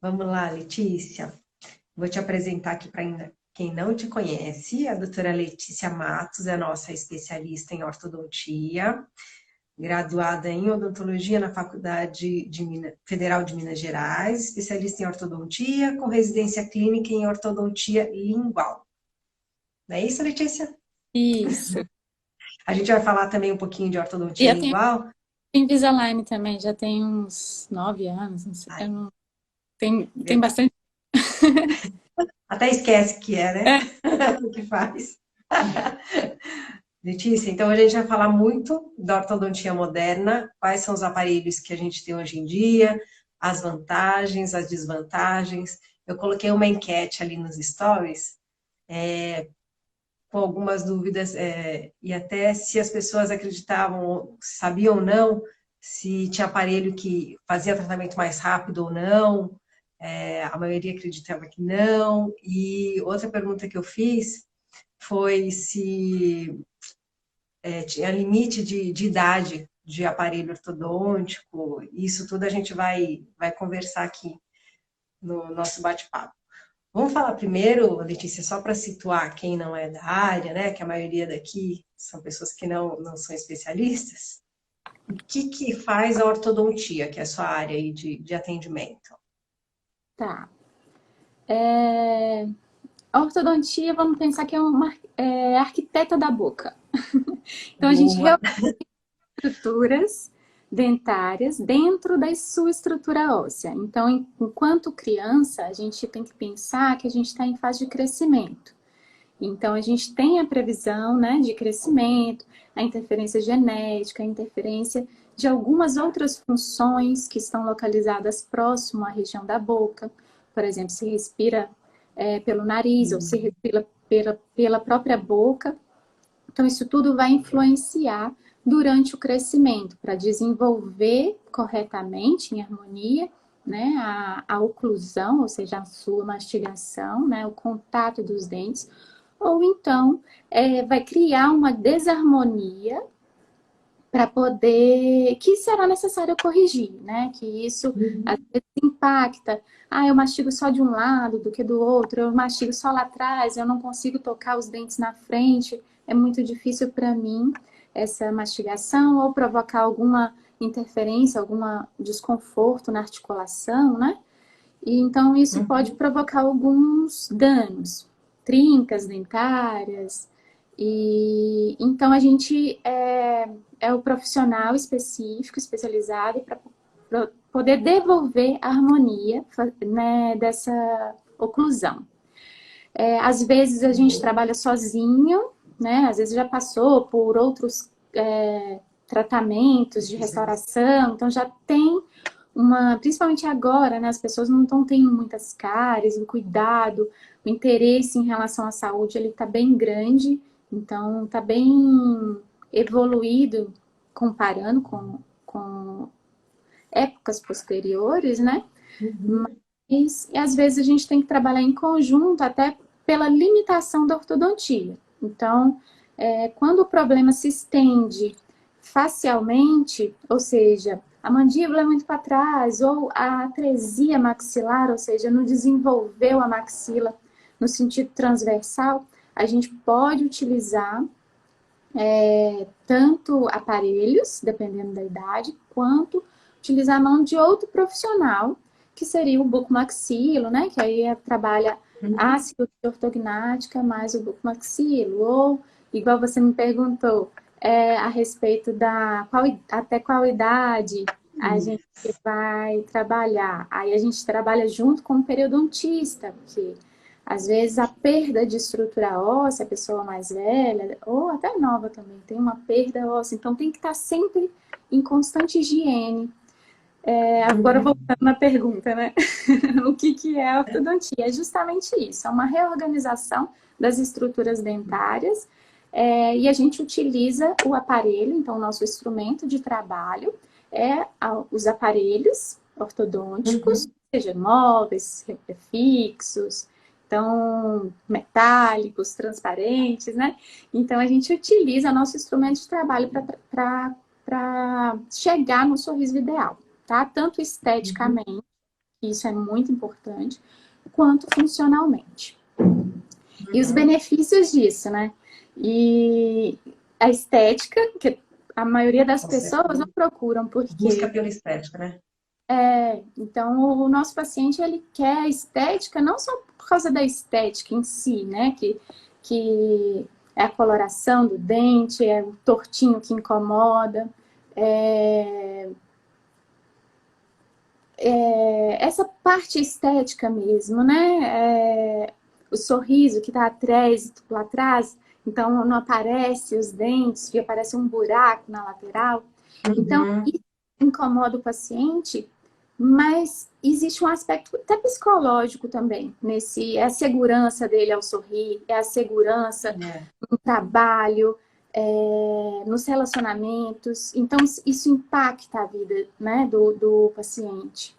Vamos lá, Letícia. Vou te apresentar aqui para quem não te conhece. A doutora Letícia Matos é nossa especialista em ortodontia, graduada em odontologia na Faculdade Federal de Minas Gerais, especialista em ortodontia, com residência clínica em ortodontia lingual. Não é isso, Letícia? Isso. A gente vai falar também um pouquinho de E ortodontia eu tenho lingual. Invisalign também, já tem uns 9 anos, não sei, Ai, tem verdade. bastante. Até esquece que é, né? É, O que faz. Letícia, então a gente vai falar muito da ortodontia moderna, quais são os aparelhos que a gente tem hoje em dia, as vantagens, as desvantagens. Eu coloquei uma enquete ali nos stories, com algumas dúvidas, e até se as pessoas acreditavam, sabiam ou não, se tinha aparelho que fazia tratamento mais rápido ou não. A maioria acreditava que não. E outra pergunta que eu fiz foi se tinha limite de idade de aparelho ortodôntico. Isso tudo a gente vai conversar aqui no nosso bate-papo. Vamos falar primeiro, Letícia, só para situar quem não é da área, né? Que a maioria daqui são pessoas que não são especialistas. O que faz a ortodontia, que é a sua área aí de atendimento? tá. A ortodontia, vamos pensar que é uma arquiteta da boca. Então, a gente Boa. reúne estruturas dentárias dentro da sua estrutura óssea. Então, enquanto criança, a gente tem que pensar que a gente está em fase de crescimento. Então, a gente tem a previsão, né, de crescimento, a interferência genética, a interferência de algumas outras funções que estão localizadas próximo à região da boca. Por exemplo, se respira pelo nariz ou se respira pela própria boca. Então, isso tudo vai influenciar durante o crescimento para desenvolver corretamente, em harmonia, né, a oclusão, ou seja, a sua mastigação, né, o contato dos dentes, ou então vai criar uma desarmonia para poder, que será necessário corrigir, né? Que isso às vezes impacta. Ah, eu mastigo só de um lado do que do outro, eu mastigo só lá atrás, eu não consigo tocar os dentes na frente, é muito difícil para mim essa mastigação, ou provocar alguma interferência, algum desconforto na articulação, né? E então isso pode Uhum. provocar alguns danos, trincas dentárias. E então a gente é o profissional específico, especializado para poder devolver a harmonia, né, dessa oclusão. Às vezes a gente trabalha sozinho, né? Às vezes já passou por outros tratamentos de restauração, então já tem principalmente agora, né, as pessoas não estão tendo muitas cáries, o cuidado, o interesse em relação à saúde, ele está bem grande, então está bem evoluído comparando com épocas posteriores, né? Uhum. E às vezes a gente tem que trabalhar em conjunto até pela limitação da ortodontia. Então, quando o problema se estende facialmente, ou seja, a mandíbula é muito para trás, ou a atresia maxilar, ou seja, não desenvolveu a maxila no sentido transversal, a gente pode utilizar tanto aparelhos, dependendo da idade, quanto utilizar a mão de outro profissional, que seria o bucomaxilo, né? Que aí trabalha a Uhum. cirurgia ortognática mais o bucomaxilo, ou, igual você me perguntou, a respeito até qual idade a gente Isso. vai trabalhar. Aí a gente trabalha junto com o periodontista, porque às vezes a perda de estrutura óssea, a pessoa mais velha, ou até nova também, tem uma perda óssea, então tem que estar sempre em constante higiene. Agora Uhum. voltando na pergunta, né? O que é a ortodontia? É justamente isso, é uma reorganização das estruturas dentárias, e a gente utiliza o aparelho, então o nosso instrumento de trabalho os aparelhos ortodônticos, Uhum. seja móveis, fixos, então metálicos, transparentes, né? Então a gente utiliza nosso instrumento de trabalho para chegar no sorriso ideal, tá? Tanto Uhum. esteticamente, isso é muito importante, quanto funcionalmente. E os Uhum. benefícios disso, né? E a estética, que a maioria das Com pessoas não certeza. procuram, Busca porque pela estética, né? então o nosso paciente ele quer a estética não só por causa da estética em si, né? Que é a coloração do dente, é o tortinho que incomoda, é, essa parte estética mesmo, né? O sorriso que está atrás, lá atrás, então não aparece os dentes, aparece um buraco na lateral. Então, Uhum. isso incomoda o paciente, mas existe um aspecto até psicológico também, é a segurança dele ao sorrir, é a segurança É. no trabalho, nos relacionamentos. Então, isso impacta a vida, né, do paciente.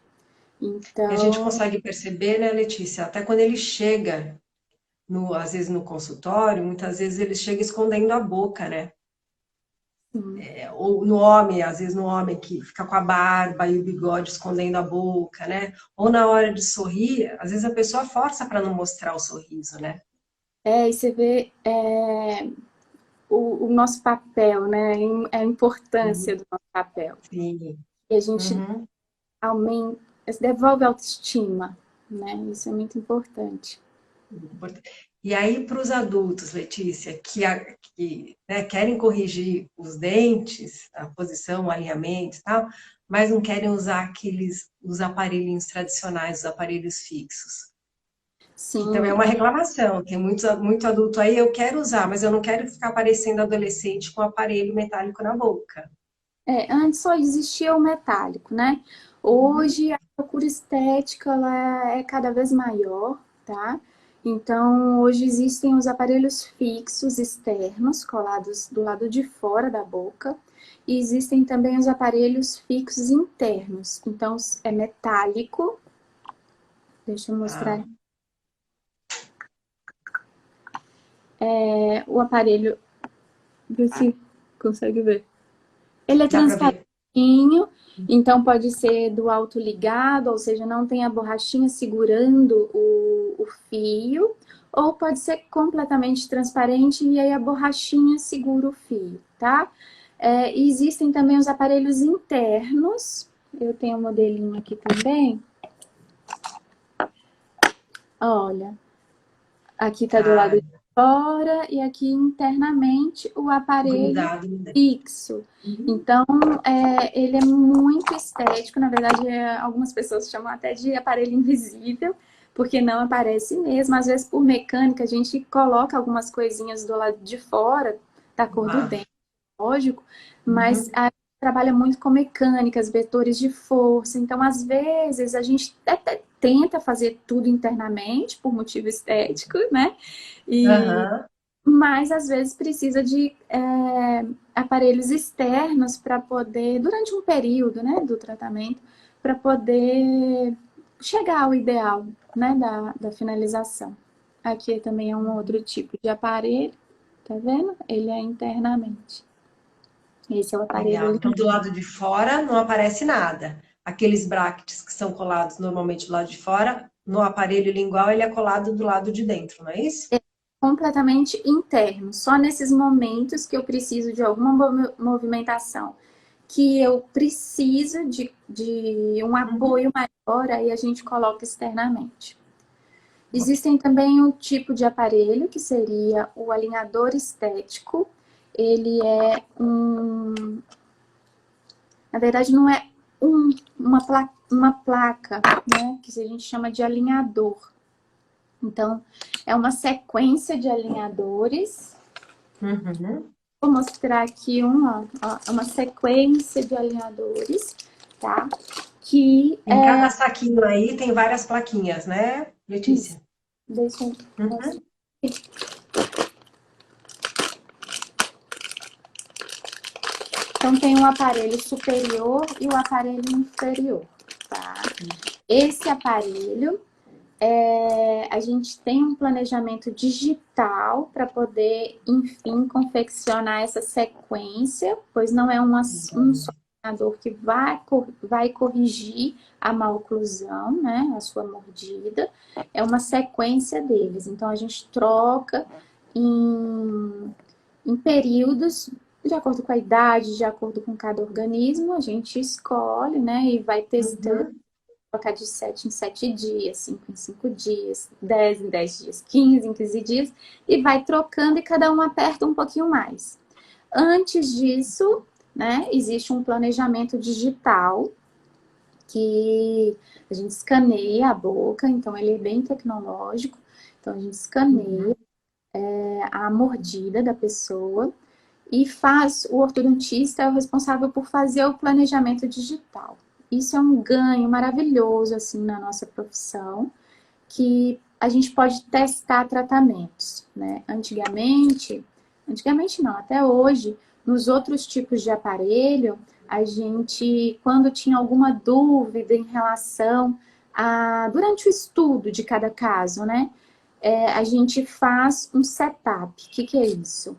E a gente Então, consegue perceber, né, Letícia, até quando ele chega, às vezes no consultório, muitas vezes ele chega escondendo a boca, né? sim. Ou no homem, às vezes no homem que fica com a barba e o bigode escondendo a boca, né? Ou na hora de sorrir, às vezes a pessoa força para não mostrar o sorriso, né? E você vê o nosso papel, né? A importância Uhum. do nosso papel. Sim. E a gente Uhum. aumenta, devolve a autoestima, né? Isso é muito importante. E aí, para os adultos, Letícia, que né, querem corrigir os dentes, a posição, o alinhamento e tal, mas não querem usar os aparelhinhos tradicionais, os aparelhos fixos. Que também é Sim, uma reclamação. Tem muito adulto aí, eu quero usar, mas eu não quero ficar parecendo adolescente com aparelho metálico na boca. antes só existia o metálico, né? Uhum. Hoje a procura estética ela é cada vez maior, tá? Então, hoje existem os aparelhos fixos externos, colados do lado de fora da boca, e existem também os aparelhos fixos internos. Então, é metálico. Deixa eu mostrar. Tá. O aparelho, vê se consegue ver. Ele é Dá para ver. transparentinho, então pode ser do alto ligado, ou seja, não tem a borrachinha segurando o fio, ou pode ser completamente transparente e aí a borrachinha segura o fio, tá? Existem também os aparelhos internos, eu tenho um modelinho aqui também. Olha, aqui tá do lado Ah, de fora e aqui internamente o aparelho grudado no dente. fixo. Uhum. Então, ele é muito estético. Na verdade, algumas pessoas chamam até de aparelho invisível, porque não aparece mesmo. Às vezes, por mecânica, a gente coloca algumas coisinhas do lado de fora, da cor do Lado. dente, lógico, mas Uhum. a gente trabalha muito com mecânicas, vetores de força. Então, às vezes, a gente até tenta fazer tudo internamente, por motivo estético, né? E Aham. mas às vezes precisa de aparelhos externos para poder, durante um período, né, do tratamento, para poder chegar ao ideal, né, da finalização. Aqui também é um outro tipo de aparelho, tá vendo? Ele é internamente. Esse é o Legal. aparelho. Então, do lado de fora não aparece nada. Aqueles brackets que são colados normalmente do lado de fora, no aparelho lingual ele é colado do lado de dentro, não é isso? Completamente interno, só nesses momentos que eu preciso de alguma movimentação, que eu preciso de um Uhum. apoio maior, aí a gente coloca externamente. Existem também um tipo de aparelho, que seria o alinhador estético. Ele é na verdade não é uma placa, né, que a gente chama de alinhador. Então, é uma sequência de alinhadores. Uhum. Vou mostrar aqui uma sequência de alinhadores, tá? Que Em cada saquinho aí tem várias plaquinhas, né, isso, Letícia? deixa eu mostrar. Uhum. Então, tem o aparelho superior e o aparelho inferior, tá? Esse aparelho, a gente tem um planejamento digital para poder, enfim, confeccionar essa sequência, pois não é um só alinhador que vai corrigir a maloclusão, né, a sua mordida. É uma sequência deles. Então, a gente troca em períodos, de acordo com a idade, de acordo com cada organismo, a gente escolhe, né, e vai testando. Trocar de 7 em 7 dias, 5 em 5 dias, 10 em 10 dias, 15 em 15 dias, e vai trocando e cada um aperta um pouquinho mais. Antes disso, né, existe um planejamento digital que a gente escaneia a boca, então ele é bem tecnológico, então a gente escaneia a mordida da pessoa e o ortodontista é o responsável por fazer o planejamento digital. Isso é um ganho maravilhoso, assim, na nossa profissão, que a gente pode testar tratamentos, né? Antigamente não, até hoje, nos outros tipos de aparelho, a gente, quando tinha alguma dúvida em relação durante o estudo de cada caso, né? A gente faz um setup. O que é isso?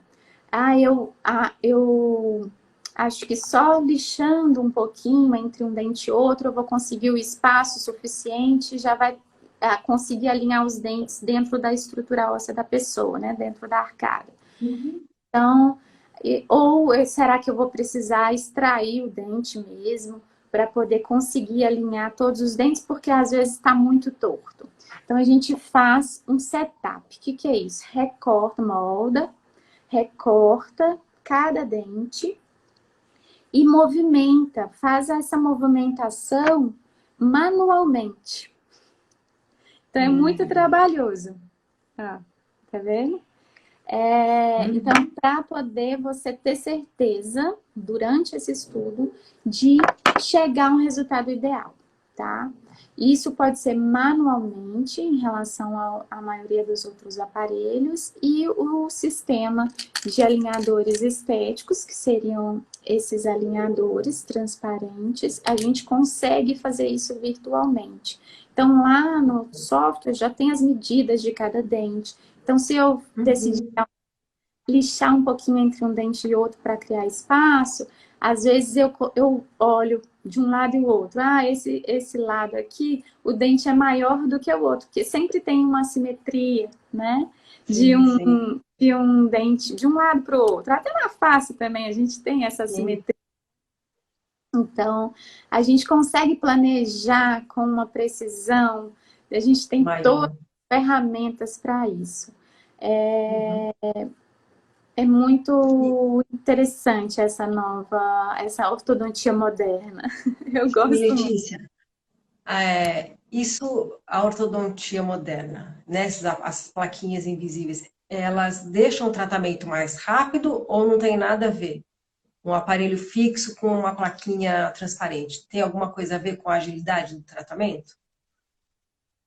Eu acho que só lixando um pouquinho entre um dente e outro, eu vou conseguir o espaço suficiente, já vai conseguir alinhar os dentes dentro da estrutura óssea da pessoa, né? Dentro da arcada. Então, ou será que eu vou precisar extrair o dente mesmo para poder conseguir alinhar todos os dentes, porque às vezes está muito torto. Então, a gente faz um setup. O que é isso? Recorta, molda, recorta cada dente e movimenta, faz essa movimentação manualmente. Então, é muito trabalhoso. Tá vendo? Então, para poder você ter certeza, durante esse estudo, de chegar a um resultado ideal, tá? Isso pode ser manualmente, em relação à maioria dos outros aparelhos, e o sistema de alinhadores estéticos, que seriam esses alinhadores transparentes, a gente consegue fazer isso virtualmente. Então, lá no software já tem as medidas de cada dente. Então, se eu decidir lixar um pouquinho entre um dente e outro para criar espaço, às vezes eu olho de um lado e o outro. Esse lado aqui, o dente é maior do que o outro, porque sempre tem uma assimetria, né? De um dente de um lado para o outro. Até na face também a gente tem essa assimetria. Então, a gente consegue planejar com uma precisão, a gente tem todas as ferramentas para isso. É muito interessante essa ortodontia moderna. Eu gosto Letícia, a ortodontia moderna, né? As plaquinhas invisíveis, elas deixam o tratamento mais rápido ou não tem nada a ver? Um aparelho fixo com uma plaquinha transparente, tem alguma coisa a ver com a agilidade do tratamento?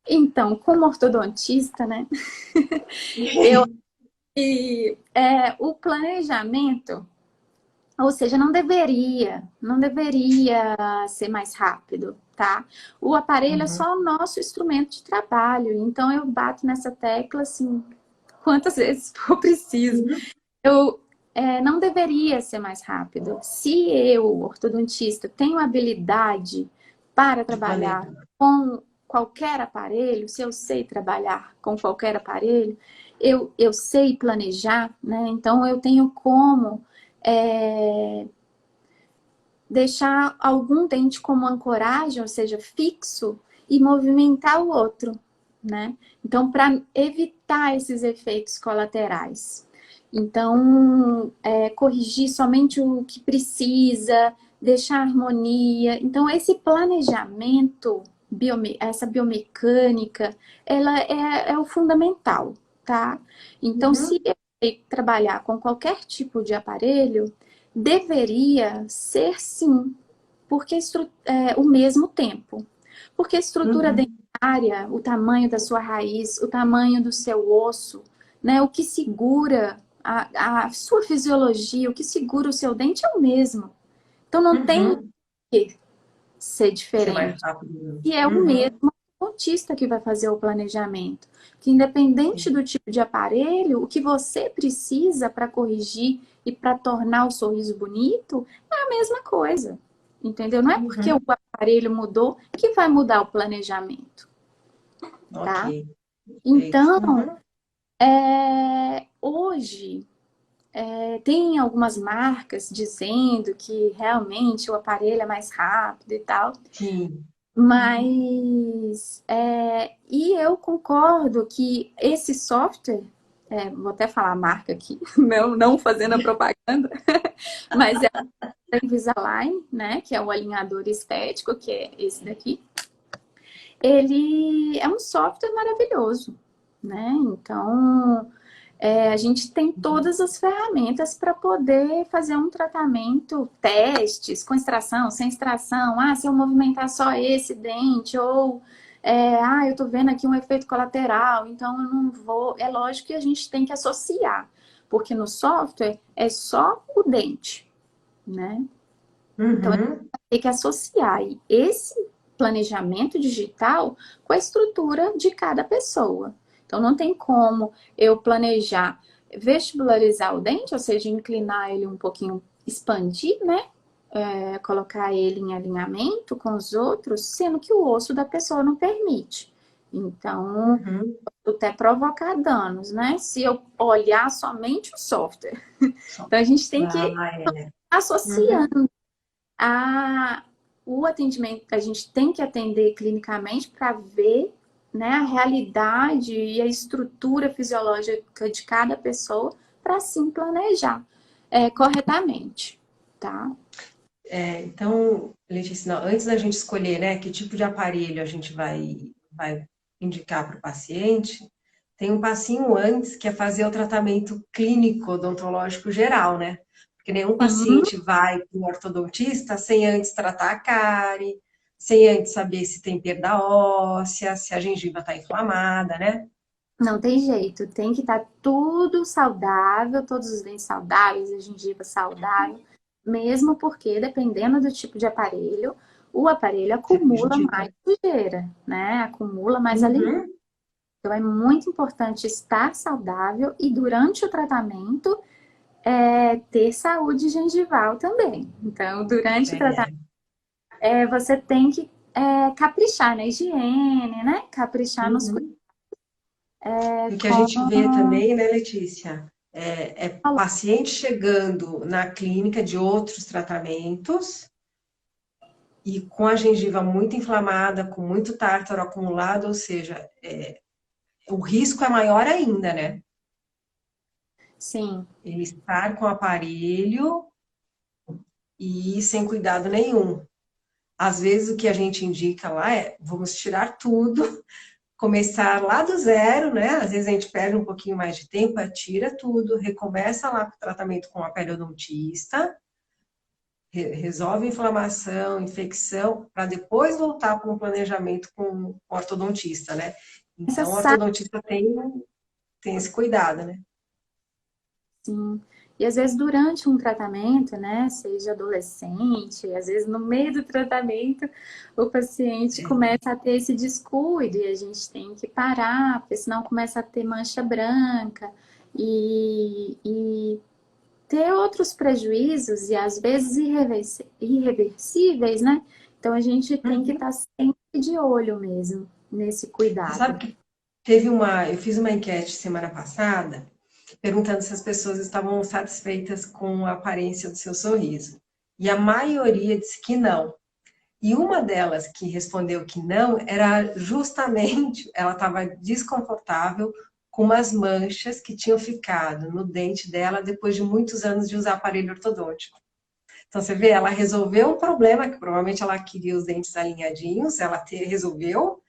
Então, como ortodontista, né? O planejamento, ou seja, não deveria ser mais rápido, tá? O aparelho é só o nosso instrumento de trabalho, então eu bato nessa tecla assim, quantas vezes for preciso. Não deveria ser mais rápido. Se eu, ortodontista, tenho habilidade para trabalhar com qualquer aparelho, se eu sei trabalhar com qualquer aparelho, eu sei planejar, né? Então eu tenho como deixar algum dente como ancoragem, ou seja, fixo, e movimentar o outro, né? Então, para evitar esses efeitos colaterais. Então, corrigir somente o que precisa, deixar harmonia. Então, esse planejamento, essa biomecânica, ela é o fundamental, tá? Então, se eu trabalhar com qualquer tipo de aparelho, deveria ser sim, porque o mesmo tempo. Porque a estrutura dentária, o tamanho da sua raiz, o tamanho do seu osso, né, o que segura a sua fisiologia, o que segura o seu dente é o mesmo. Então não tem que ser diferente. Ser mais rápido. E é o mesmo ortodontista que vai fazer o planejamento. Que independente do tipo de aparelho, o que você precisa para corrigir e para tornar o sorriso bonito é a mesma coisa. entendeu? Não é porque o Uhum. aparelho mudou que vai mudar o planejamento, Ok, tá? perfeito. Então, Uhum. hoje, tem algumas marcas dizendo que realmente o aparelho é mais rápido e tal, Sim. mas e eu concordo que esse software, vou até falar a marca aqui, não fazendo a propaganda, mas é o Invisalign, né, que é o alinhador estético, que é esse daqui. Ele é um software maravilhoso, né? Então, a gente tem todas as ferramentas para poder fazer um tratamento, testes, com extração, sem extração. Ah, se eu movimentar só esse dente, ou eu tô vendo aqui um efeito colateral, então eu não vou. É lógico que a gente tem que associar, porque no software é só o dente, né? Então, Uhum. tem que associar esse planejamento digital com a estrutura de cada pessoa. Então, não tem como eu planejar vestibularizar o dente, ou seja, inclinar ele um pouquinho, expandir, né? Colocar ele em alinhamento com os outros, sendo que o osso da pessoa não permite. Então, Uhum. até provocar danos, né? Se eu olhar somente o software. Só. Então, a gente tem que Ah, é. associar Uhum. a, o atendimento, a gente tem que atender clinicamente para ver, né, a realidade e a estrutura fisiológica de cada pessoa para assim planejar corretamente, tá? Então, Letícia, não, antes da gente escolher, né, que tipo de aparelho a gente vai indicar para o paciente, tem um passinho antes que é fazer o tratamento clínico odontológico geral, né? Porque nenhum Sim, paciente vai para o ortodontista sem antes tratar a cárie, sem antes saber se tem perda óssea, se a gengiva está inflamada, né? não tem jeito, tem que estar tudo saudável, todos os dentes saudáveis, a gengiva saudável, mesmo porque, dependendo do tipo de aparelho, o aparelho Você acumula prejudica, mais né? sujeira, né? Acumula mais alimento. Uhum. Então, é muito importante estar saudável e, durante o tratamento, ter saúde gengival também. Então, durante o tratamento, É. você tem que caprichar na higiene, né? Caprichar nos cuidados Uhum. E o que a com... gente vê também, né, Letícia, é paciente chegando na clínica de outros tratamentos e com a gengiva muito inflamada, com muito tártaro acumulado, ou seja, o risco é maior ainda, né? Sim, Ele estar com o aparelho e sem cuidado nenhum. Às vezes o que a gente indica lá é, vamos tirar tudo, começar lá do zero, né? Às vezes a gente perde um pouquinho mais de tempo, tira tudo, recomeça lá com o tratamento com a periodontista, resolve a inflamação, infecção, para depois voltar para um planejamento com o ortodontista, né? Então, o necessário, ortodontista tem esse cuidado, né? sim. E às vezes durante um tratamento, né, seja adolescente, às vezes no meio do tratamento, o paciente começa a ter esse descuido e a gente tem que parar, porque senão começa a ter mancha branca e ter outros prejuízos e às vezes irreversíveis, né? Então a gente tem que Uhum. estar sempre de olho mesmo nesse Você sabe cuidado. que eu fiz uma enquete semana passada, perguntando se as pessoas estavam satisfeitas com a aparência do seu sorriso. E a maioria disse que não. E uma delas que respondeu que não era justamente, ela estava desconfortável com umas manchas que tinham ficado no dente dela depois de muitos anos de usar aparelho ortodôntico. Então você vê, ela resolveu um problema que provavelmente ela queria os dentes alinhadinhos, resolveu,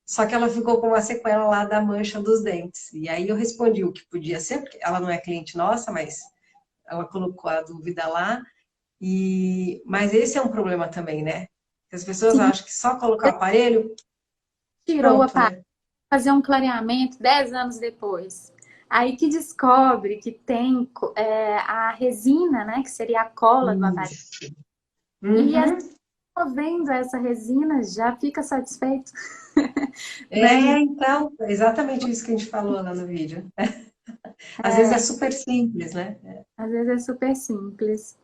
só que ela ficou com uma sequela lá da mancha dos dentes. E aí eu respondi o que podia ser, porque ela não é cliente nossa, mas ela colocou a dúvida lá. Mas esse é um problema também, né? As pessoas Sim, acham que só colocar o aparelho, tirou a pronto, parte, né? fazer um clareamento 10 anos depois. Aí que descobre que tem a resina, né, que seria a cola do aparelho. Isso. E a Uhum. pessoa vendo essa resina já fica satisfeito, né? Então, é exatamente isso que a gente falou lá no vídeo. Às vezes é super simples, né? Às vezes é super simples.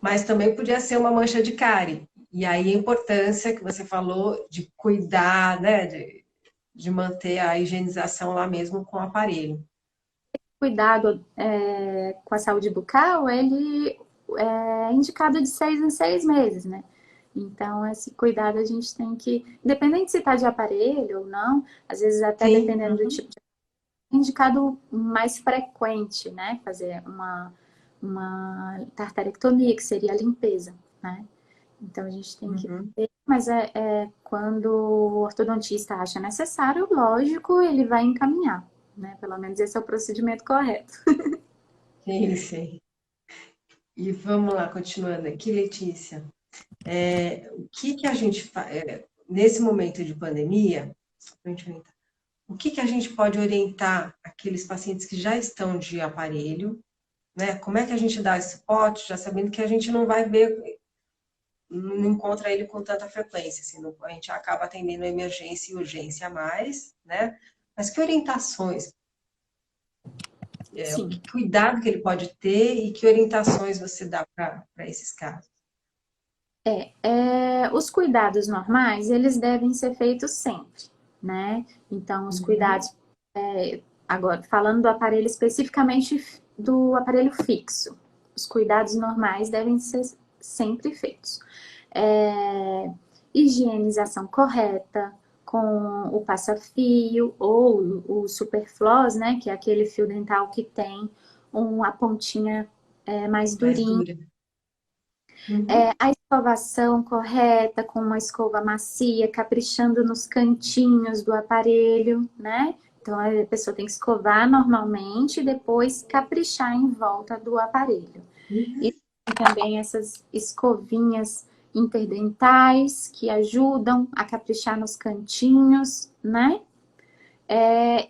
mas também podia ser uma mancha de cárie. E aí a importância que você falou de cuidar, né, de manter a higienização lá mesmo com o aparelho. Cuidado com a saúde bucal, ele é indicado de 6 em 6 meses, né? Então, esse cuidado a gente tem que, independente se está de aparelho ou não, às vezes até Sim, dependendo do tipo de é indicado mais frequente, né? Fazer uma tartarectomia, que seria a limpeza, né? Então, a gente tem que uhum. ter, mas quando o ortodontista acha necessário, lógico, ele vai encaminhar, né? Pelo menos esse é o procedimento correto. Sim, sim. E vamos lá, continuando aqui, Letícia. O que que a gente faz nesse momento de pandemia? Só pra gente orientar, o que que a gente pode orientar aqueles pacientes que já estão de aparelho, né? Como é que a gente dá esse suporte, já sabendo que a gente não vai ver, não encontra ele com tanta frequência, assim, a gente acaba atendendo emergência e urgência a mais, né? Mas que orientações, Sim. que cuidado que ele pode ter e que orientações você dá para esses casos? Os cuidados normais, eles devem ser feitos sempre, né? Então, os Uhum, cuidados, agora, falando do aparelho especificamente do aparelho fixo, os cuidados normais devem ser sempre feitos. É, higienização correta, com o passa-fio ou o superfloss, né? Que é aquele fio dental que tem a pontinha mais mais durinha. dura. Uhum, A escovação correta, com uma escova macia, caprichando nos cantinhos do aparelho, né? Então, a pessoa tem que escovar normalmente e depois caprichar em volta do aparelho. E uhum, também essas escovinhas interdentais que ajudam a caprichar nos cantinhos, né?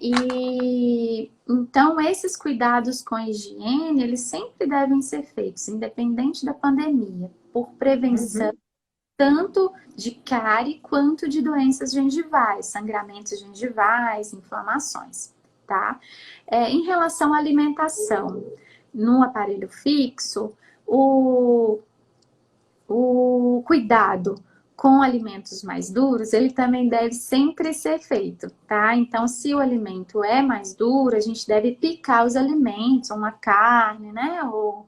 E então esses cuidados com a higiene, eles sempre devem ser feitos, independente da pandemia, por prevenção uhum. tanto de cárie quanto de doenças gengivais, sangramentos gengivais, inflamações, tá? Em relação à alimentação, no aparelho fixo, o o cuidado com alimentos mais duros, ele também deve sempre ser feito, tá? Então, se o alimento é mais duro, a gente deve picar os alimentos, uma carne, né? Ou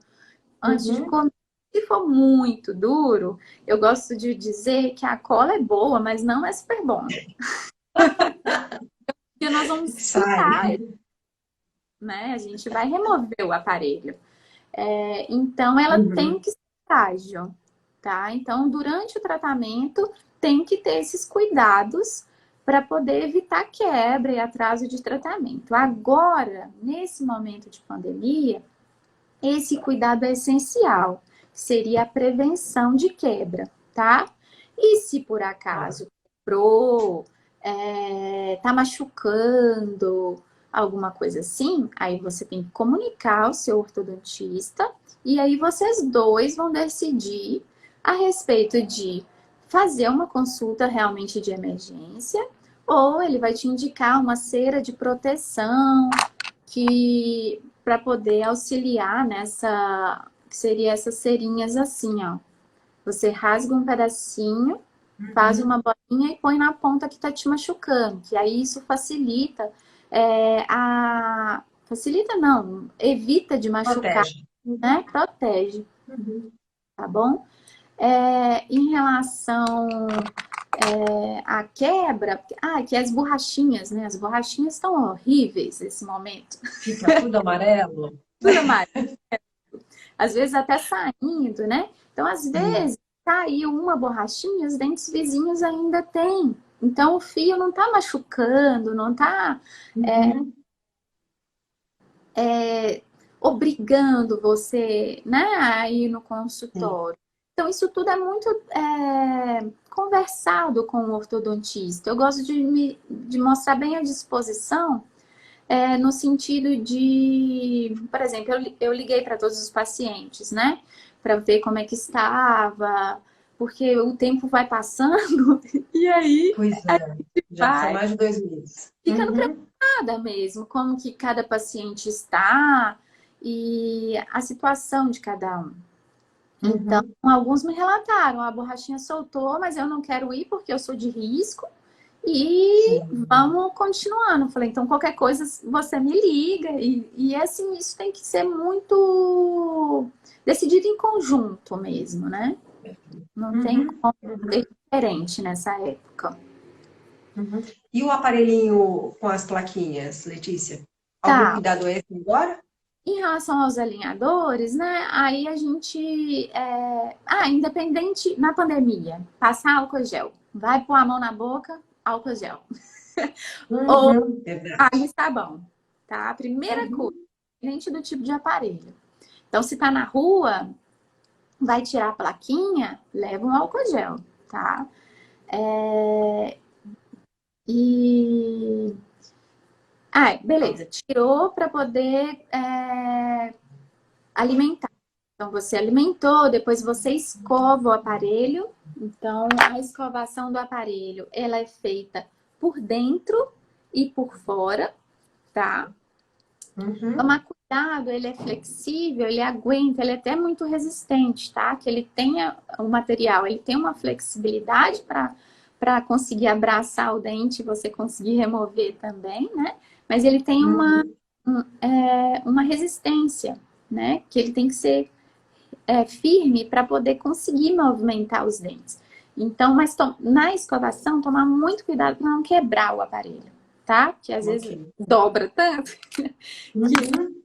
antes de Uhum. comer. Se for muito duro, eu gosto de dizer que a cola é boa, mas não é super bom. Porque nós vamos Sai. picar, né? A gente vai remover o aparelho. Então, ela tem Uhum. que ser frágil, tá? Então, durante o tratamento, tem que ter esses cuidados para poder evitar quebra e atraso de tratamento. Agora, nesse momento de pandemia, esse cuidado é essencial, que seria a prevenção de quebra, tá? E se por Tá. acaso quebrou, tá machucando, alguma coisa assim, aí você tem que comunicar ao seu ortodontista e aí vocês dois vão decidir a respeito de fazer uma consulta realmente de emergência ou ele vai te indicar uma cera de proteção que para poder auxiliar nessa, que seria essas cerinhas assim, ó. Você rasga um pedacinho, faz Uhum. uma bolinha e põe na ponta que tá te machucando, que aí isso facilita facilita não, evita de machucar, Protege. Uhum. né? Protege, Uhum. tá bom? Em relação à quebra, que as borrachinhas, né? As borrachinhas estão horríveis nesse momento. Fica tudo amarelo? Tudo mais. Às vezes até saindo, né? Então, às Sim. vezes, caiu uma borrachinha, os dentes vizinhos ainda têm. Então, o fio não tá machucando, não tá Uhum. obrigando você, né, a ir no Sim. consultório. Então, isso tudo é muito conversado com o ortodontista. Eu gosto de mostrar bem a disposição no sentido de, por exemplo, eu liguei para todos os pacientes, né? Para ver como é que estava, porque o tempo vai passando e aí Pois é. Já são vai mais de 2 meses. ficando Uhum. preocupada mesmo, como que cada paciente está e a situação de cada um. Então, Uhum. alguns me relataram, a borrachinha soltou, mas eu não quero ir porque eu sou de risco e Sim. vamos continuando. Falei, então qualquer coisa você me liga. E assim, isso tem que ser muito decidido em conjunto mesmo, né? Não tem Uhum. como Uhum. ser diferente nessa época. Uhum. E o aparelhinho com as plaquinhas, Letícia? Algum Tá, cuidado extra agora? em relação aos alinhadores, né? Aí a gente. Independente na pandemia, passar álcool gel. Vai pôr a mão na boca, álcool gel. Ou Uhum. água e Verdade. sabão, tá? A primeira coisa, Uhum. independente do tipo de aparelho. Então, se tá na rua, vai tirar a plaquinha, leva um álcool gel, tá? E. Beleza, tirou para poder alimentar. Então, você alimentou, depois você escova o aparelho. Então, a escovação do aparelho, ela é feita por dentro e por fora, tá? Uhum. Tomar cuidado, ele é flexível, ele aguenta, ele é até muito resistente, tá? Que ele tenha o material, ele tem uma flexibilidade para conseguir abraçar o dente e você conseguir remover também, né? Mas ele tem Uhum. uma resistência, né? Que ele tem que ser firme para poder conseguir movimentar os dentes. Então, mas na escovação, tomar muito cuidado para não quebrar o aparelho, tá? Que às Ok. vezes dobra tanto que Uhum.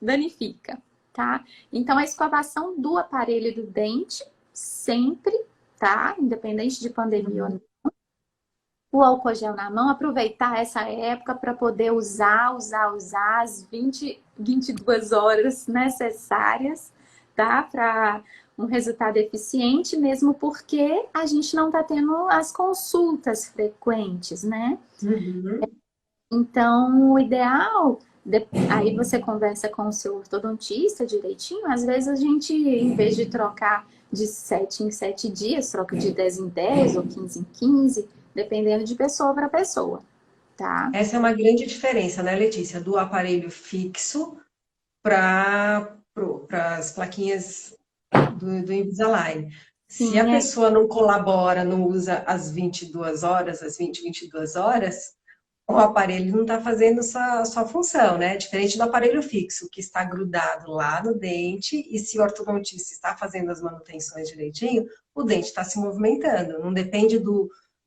danifica, tá? Então, a escovação do aparelho do dente, sempre, tá? Independente de pandemia ou não. Uhum. O álcool gel na mão, aproveitar essa época para poder usar as 22 horas necessárias, tá? Para um resultado eficiente, mesmo porque a gente não está tendo as consultas frequentes, né? Uhum. Então, o ideal, aí você conversa com o seu ortodontista direitinho, às vezes a gente, em vez de trocar de 7 em 7 dias, troca de 10 em 10 ou 15 em 15, dependendo de pessoa para pessoa, tá? Essa é uma grande diferença, né, Letícia, do aparelho fixo para as plaquinhas do Invisalign. Se a Sim, pessoa não colabora, não usa as 22 horas, as 22 horas, o aparelho não está fazendo sua função, né? Diferente do aparelho fixo, que está grudado lá no dente, e se o ortodontista está fazendo as manutenções direitinho, o dente está se movimentando. Não depende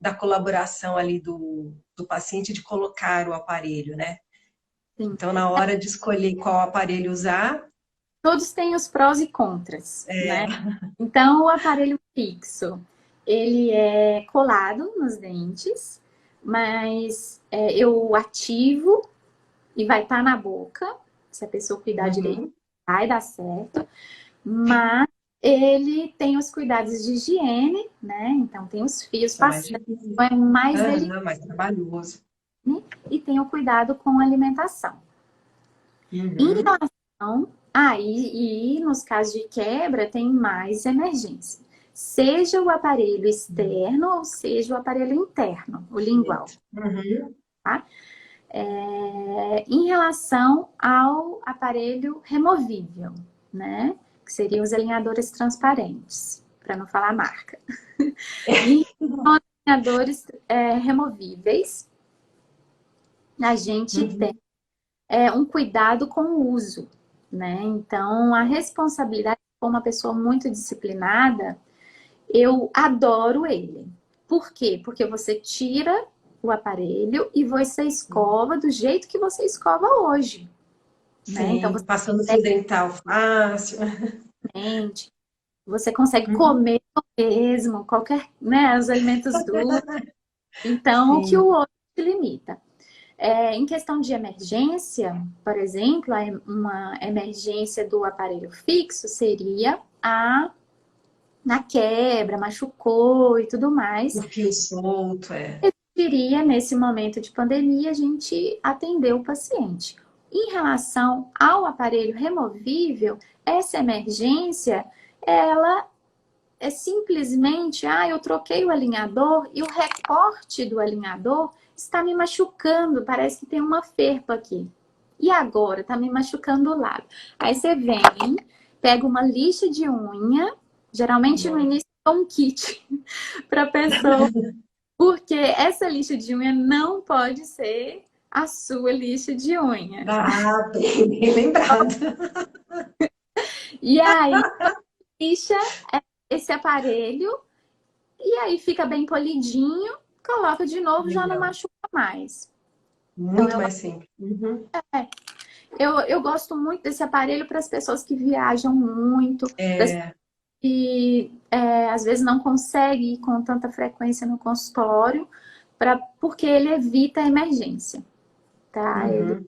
da colaboração ali do paciente de colocar o aparelho, né? sim. Então, na hora de escolher qual aparelho usar, Todos têm os prós e contras, né? é. Então, o aparelho fixo, ele é colado nos dentes, mas eu ativo e vai estar na boca. Se a pessoa cuidar direito, Uhum. vai dar certo. Mas ele tem os cuidados de higiene, né? Então tem os fios Isso é mais passando, difícil. é mais delicado Aham, mais trabalhoso. e tem o cuidado com a alimentação. Em Uhum. relação e nos casos de quebra tem mais emergência. Seja o aparelho externo ou seja o aparelho interno, o lingual. Uhum. Tá? Em relação ao aparelho removível, né? Que seriam os alinhadores transparentes, para não falar marca. E os alinhadores removíveis, a gente tem Uhum. um cuidado com o uso, né? Então, a responsabilidade, como uma pessoa muito disciplinada, eu adoro ele. Por quê? Porque você tira o aparelho e você escova do jeito que você escova hoje, né? Então, Sim, passando fio dental fácil. mente, você consegue Uhum. comer mesmo, qualquer, né, os alimentos duros. Então, o que o Sim. outro te limita. Em questão de emergência, por exemplo, uma emergência do aparelho fixo seria na quebra, machucou e tudo O mais. fio solto, é. Iria, nesse momento de pandemia, a gente atender o paciente. Em relação ao aparelho removível, essa emergência, ela é simplesmente, eu troquei o alinhador e o recorte do alinhador está me machucando, parece que tem uma ferpa aqui. E agora, está me machucando o lado. Aí você vem, pega uma lixa de unha, geralmente no início é um kit para pessoa, porque essa lixa de unha não pode ser a sua lixa de unha. Ah, bem lembrado. E aí, lixa esse aparelho e aí fica bem polidinho, coloca de novo, já não Legal. machuca mais. Então, Muito mais simples. Uhum. eu gosto muito desse aparelho para as pessoas que viajam muito, para É, que às vezes não conseguem ir com tanta frequência no consultório, porque ele evita a emergência, tá? uhum.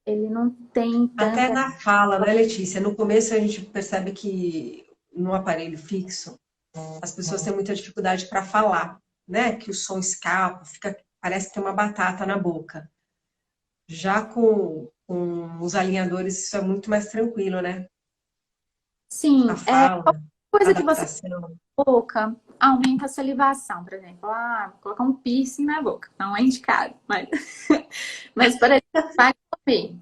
Ele não tem Até tanta. na fala, né, Letícia? No começo a gente percebe que no aparelho fixo as pessoas têm muita dificuldade para falar, né? Que o som escapa, fica, parece que tem uma batata na boca. Já com os alinhadores isso é muito mais tranquilo, né? A Sim, fala, a coisa que você adaptação. boca aumenta a salivação, por exemplo. Ah, vou colocar um piercing na boca. Não é indicado, mas, mas por exemplo, vai comer.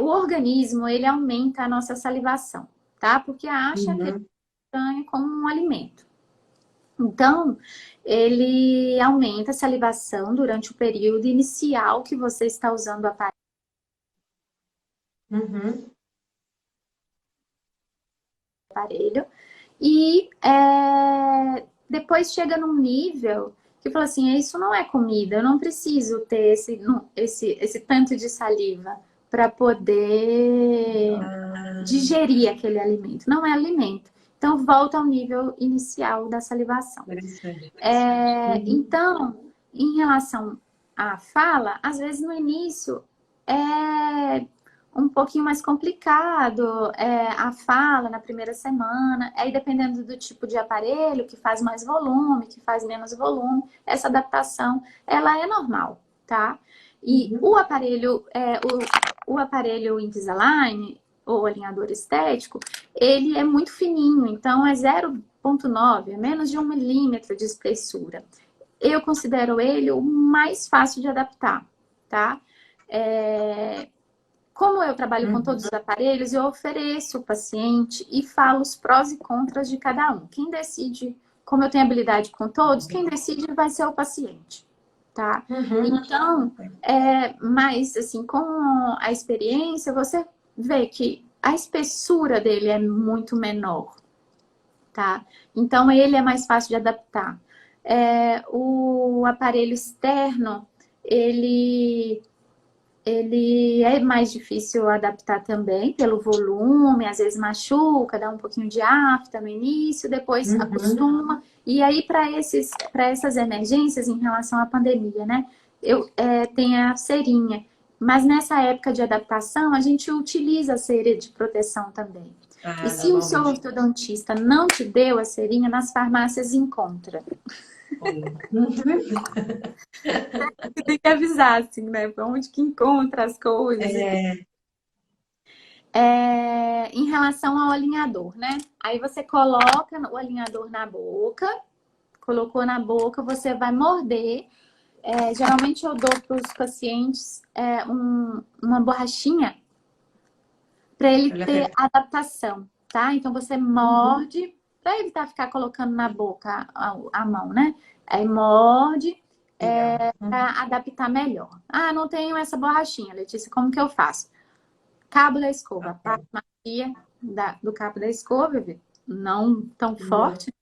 O organismo, ele aumenta a nossa salivação, tá? Porque acha aquele Uhum. estranho como um alimento. Então, ele aumenta a salivação durante o período inicial que você está usando o Uhum. aparelho. E depois chega num nível que fala assim, isso não é comida, eu não preciso ter esse tanto de saliva para poder Ah, digerir aquele alimento. Não é alimento. Então, volta ao nível inicial da salivação. interessante. Uhum. Então, em relação à fala, às vezes no início é um pouquinho mais complicado a fala na primeira semana, aí dependendo do tipo de aparelho, que faz mais volume, que faz menos volume, essa adaptação, ela é normal, tá? E Uhum. o aparelho Invisalign, ou alinhador estético, ele é muito fininho, então é 0,9, é menos de 1 milímetro de espessura. Eu considero ele o mais fácil de adaptar, tá? Como eu trabalho com Uhum. todos os aparelhos, eu ofereço o paciente e falo os prós e contras de cada um. Quem decide, como eu tenho habilidade com todos, quem decide vai ser o paciente, tá? Uhum. Então, mas assim, com a experiência, você vê que a espessura dele é muito menor, tá? Então, ele é mais fácil de adaptar. O aparelho externo, ele ele é mais difícil adaptar também pelo volume, às vezes machuca, dá um pouquinho de afta no início, depois Uhum. acostuma. E aí, para essas emergências em relação à pandemia, né? Tem a cerinha. Mas nessa época de adaptação, a gente utiliza a cera de proteção também. E Ah, se o seu normalmente. ortodontista não te deu a cerinha, nas farmácias encontra. Olha. Uhum. Você tem que avisar, assim, né? Pra onde que encontra as coisas e tudo. É, Em relação ao alinhador, né? Aí você coloca o alinhador na boca, colocou na boca, você vai morder. Geralmente eu dou para os pacientes uma borrachinha para ele ele ter aperta. adaptação, tá? Então você Uhum. morde, para evitar ficar colocando na boca a mão, né? Aí morde Legal. Uhum. para adaptar melhor. Ah, não tenho essa borrachinha, Letícia, como que eu faço? Cabo da escova, a parte Aperta. macia do cabo da escova, viu? Não tão Boa. forte,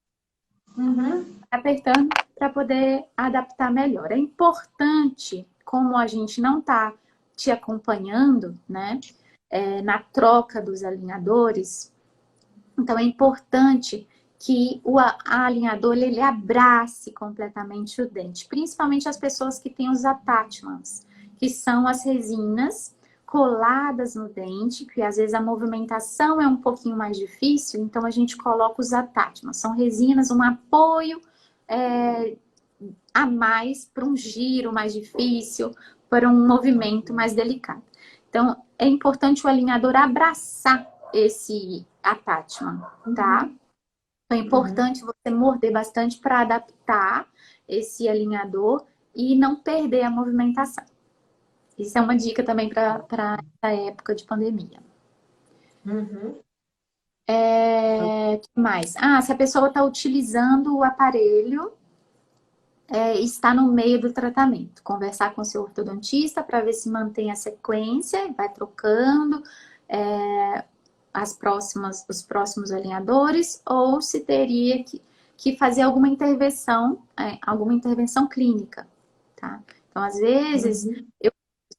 Uhum. apertando para poder adaptar melhor. É importante, como a gente não está te acompanhando, né, na troca dos alinhadores, então é importante que o alinhador ele abrace completamente o dente, principalmente as pessoas que têm os attachments, que são as resinas coladas no dente, que às vezes a movimentação é um pouquinho mais difícil, então a gente coloca os attachments. São resinas, um apoio a mais para um giro mais difícil, para um movimento mais delicado. Então, é importante o alinhador abraçar esse attachment, tá? Uhum. Então, é Uhum. importante você morder bastante para adaptar esse alinhador e não perder a movimentação. Isso é uma dica também para essa época de pandemia. Uhum. Que mais? Se a pessoa está utilizando o aparelho, está no meio do tratamento. Conversar com o seu ortodontista para ver se mantém a sequência, vai trocando os próximos alinhadores, ou se teria que fazer alguma intervenção clínica, tá? Então, às vezes, Uhum. eu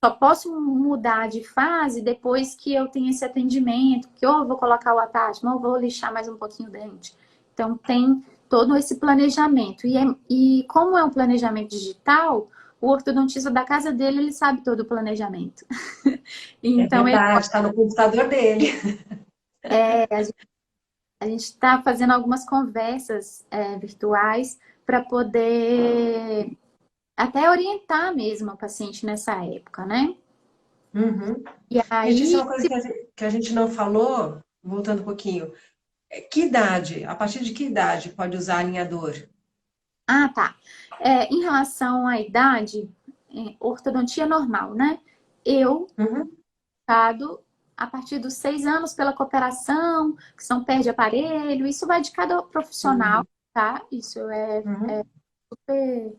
só posso mudar de fase depois que eu tenho esse atendimento, que ou eu vou colocar o attachment, ou vou lixar mais um pouquinho o dente. Então, tem todo esse planejamento. E como é um planejamento digital, o ortodontista da casa dele, ele sabe todo o planejamento. É Então, verdade, está no computador dele. a gente está fazendo algumas conversas virtuais para poder até orientar mesmo o paciente nessa época, né? Uhum. E Letícia, aí, uma coisa que a gente não falou, voltando um pouquinho, que idade, a partir de que idade pode usar alinhador? tá. Em relação à idade, ortodontia normal, né? Eu, Uhum. dado a partir dos 6 anos pela cooperação, que são perde aparelho, isso vai de cada profissional, Uhum. tá? Isso é Uhum. super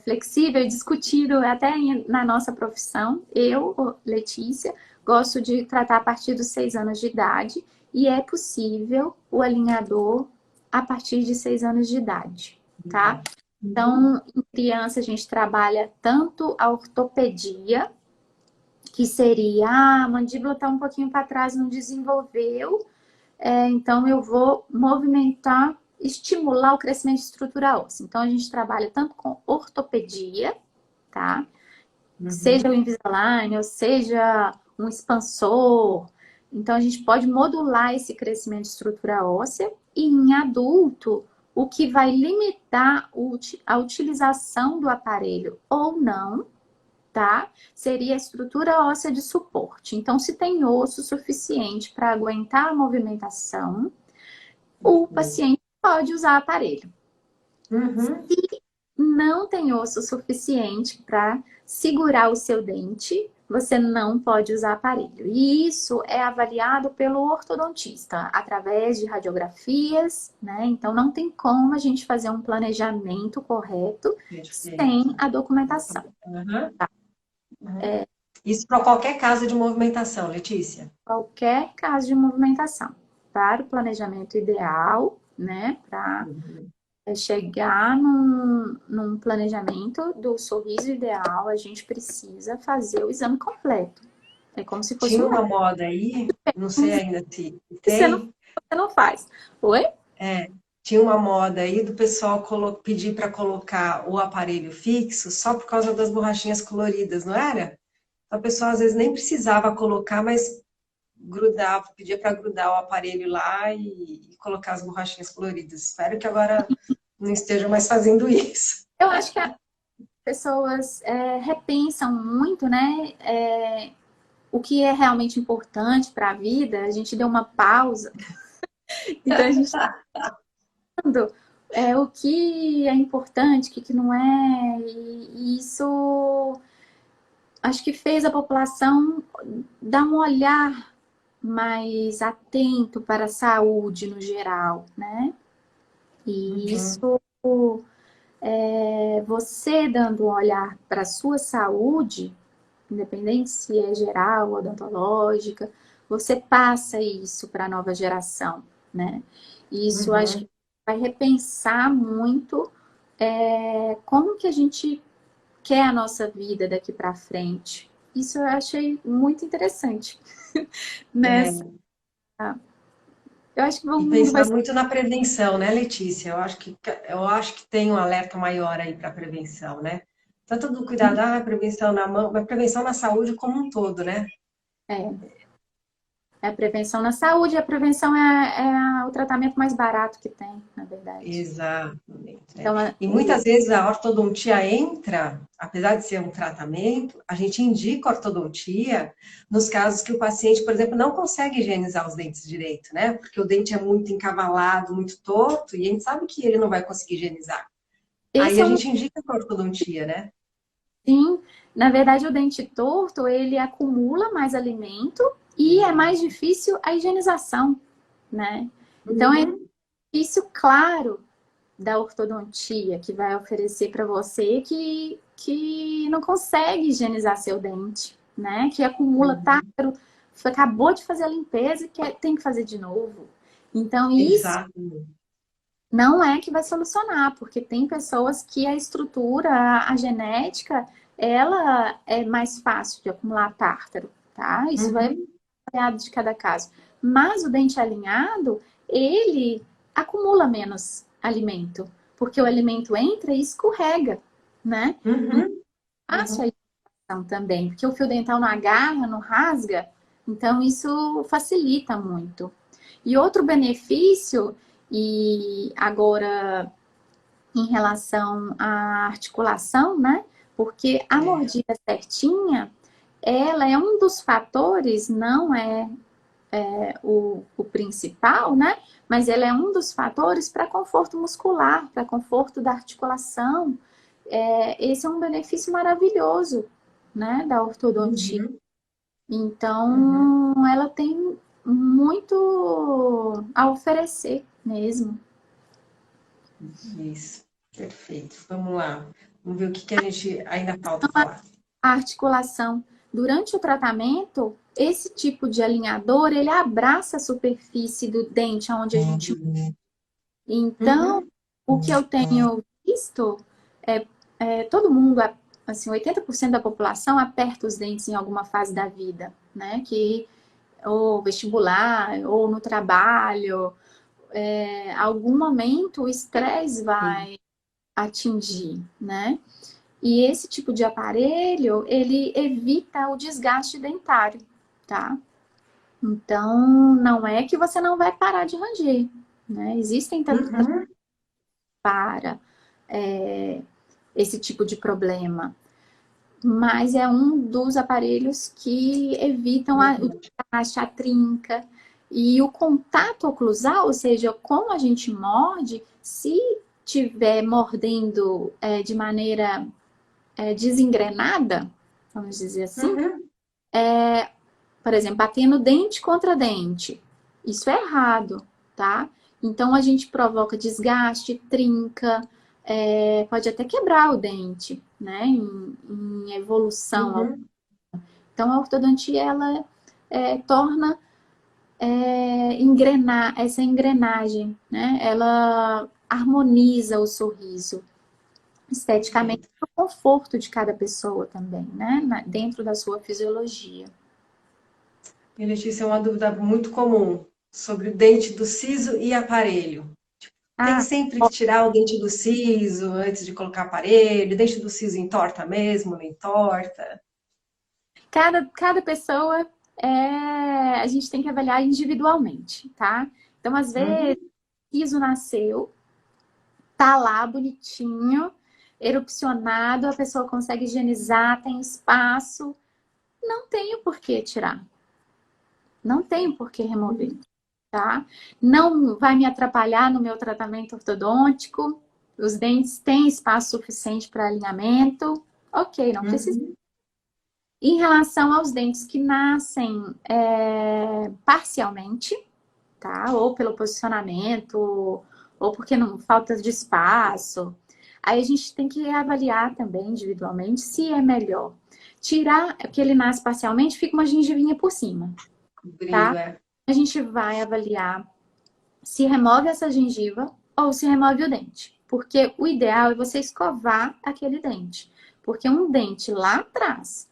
flexível e discutido até na nossa profissão. Eu, Letícia, gosto de tratar a partir dos 6 anos de idade e é possível o alinhador a partir de 6 anos de idade, tá? Uhum. Então, em criança, a gente trabalha tanto a ortopedia, que seria, a mandíbula está um pouquinho para trás, não desenvolveu, então eu vou movimentar, estimular o crescimento de estrutura óssea. Então, a gente trabalha tanto com ortopedia, tá? Seja Uhum. o Invisalign, ou seja um expansor. Então, a gente pode modular esse crescimento de estrutura óssea. E em adulto, o que vai limitar a utilização do aparelho ou não, tá? Seria a estrutura óssea de suporte. Então, se tem osso suficiente para aguentar a movimentação, o paciente pode usar aparelho. Uhum. Não tem osso suficiente para segurar o seu dente, você não pode usar aparelho. E isso é avaliado pelo ortodontista através de radiografias, né? Então não tem como a gente fazer um planejamento correto Perfeito. sem a documentação. Uhum. Uhum. Isso para qualquer caso de movimentação, Letícia. Qualquer caso de movimentação, para o planejamento ideal, né? Para Uhum. chegar num planejamento do sorriso ideal, a gente precisa fazer o exame completo. É como se fosse Tinha um uma médico. moda aí, não sei ainda se Você não, tem, você não faz. Oi? tinha uma moda aí do pessoal pedir para colocar o aparelho fixo só por causa das borrachinhas coloridas, não era? A pessoa às vezes nem precisava colocar, mas grudava, pedia para grudar o aparelho lá e colocar as borrachinhas coloridas. Espero que agora não estejam mais fazendo isso. Eu acho que as pessoas repensam muito, né? O que é realmente importante para a vida. A gente deu uma pausa. Então a gente está vendo o que é importante, o que não é. E isso acho que fez a população dar um olhar mais atento para a saúde no geral, né? E Uhum, isso, você dando um olhar para a sua saúde, independente se é geral ou odontológica, você passa isso para a nova geração, né? E isso acho uhum. que vai repensar muito como que a gente quer a nossa vida daqui para frente. Isso eu achei muito interessante, né? É, Eu acho que o e mundo vai pensar ser. muito na prevenção, né, Letícia? Eu acho que tem um alerta maior aí para prevenção, né? Tanto do cuidado, prevenção na mão, mas prevenção na saúde como um todo, né? É, é a prevenção na saúde, a prevenção o tratamento mais barato que tem, na verdade. Exatamente. É. Então, E muitas vezes a ortodontia entra, apesar de ser um tratamento, a gente indica ortodontia nos casos que o paciente, por exemplo, não consegue higienizar os dentes direito, né? Porque o dente é muito encavalado, muito torto, e a gente sabe que ele não vai conseguir higienizar. Aí esse a é um gente indica a ortodontia, né? sim. Na verdade, o dente torto, ele acumula mais alimento e é mais difícil a higienização, né? Então, é Uhum. isso, claro, da ortodontia que vai oferecer para você que não consegue higienizar seu dente, né? Que acumula Uhum. tártaro, você acabou de fazer a limpeza e tem que fazer de novo. Então, isso Exato. não é que vai solucionar, porque tem pessoas que a estrutura, a genética, ela é mais fácil de acumular tártaro, tá? Isso vai Uhum. variar de cada caso. Mas o dente alinhado, ele acumula menos alimento, porque o alimento entra e escorrega, né? Então, Uhum. fácil a Uhum. higienização também, porque o fio dental não agarra, não rasga, então isso facilita muito. E outro benefício, e agora em relação à articulação, né? Porque a É. mordida certinha, ela é um dos fatores, não é o principal, né? Mas ela é um dos fatores para conforto muscular, para conforto da articulação. Esse é um benefício maravilhoso, né, da ortodontia. Uhum. Uhum. Então, ela tem muito a oferecer mesmo. Isso. Perfeito. Vamos lá. Vamos ver o que que a gente ainda falta falar. A articulação. Durante o tratamento, esse tipo de alinhador, ele abraça a superfície do dente onde a gente... Então, Uhum. o que eu tenho visto todo mundo, assim, 80% da população aperta os dentes em alguma fase da vida, né? Que ou vestibular, ou no trabalho, algum momento o estresse Sim. vai atingir, né? E esse tipo de aparelho, ele evita o desgaste dentário, tá? Então, não é que você não vai parar de ranger, né? Existem tratamento Uhum. para esse tipo de problema, mas é um dos aparelhos que evitam o Verdade. desgaste, a trinca. E o contato oclusal, ou seja, como a gente morde, se tiver mordendo de maneira desengrenada, vamos dizer assim, Uhum. por exemplo, batendo dente contra dente. Isso é errado, tá? Então a gente provoca desgaste, trinca, pode até quebrar o dente, né? Em evolução. Uhum. Então a ortodontia ela torna engrenar essa engrenagem, né? Ela harmoniza o sorriso esteticamente Perfeito. para o conforto de cada pessoa também, né? Dentro da sua fisiologia. E, Letícia, é uma dúvida muito comum sobre o dente do siso e aparelho. Tem Ah, sempre que tirar o dente do siso antes de colocar aparelho, o dente do siso entorta mesmo, não entorta. cada pessoa a gente tem que avaliar individualmente, tá? Então, às vezes, Uhum. o piso nasceu, tá lá bonitinho, erupcionado, a pessoa consegue higienizar, tem espaço, não tenho por que tirar, não tenho por que remover, Uhum. tá? Não vai me atrapalhar no meu tratamento ortodôntico, os dentes têm espaço suficiente para alinhamento, ok, não precisa. Uhum. Em relação aos dentes que nascem parcialmente, tá? Ou pelo posicionamento, ou porque não falta de espaço. Aí a gente tem que avaliar também individualmente se é melhor. Tirar, porque ele nasce parcialmente, fica uma gengivinha por cima, Cobrindo, tá? é. A gente vai avaliar se remove essa gengiva ou se remove o dente. Porque o ideal é você escovar aquele dente. Porque um dente lá atrás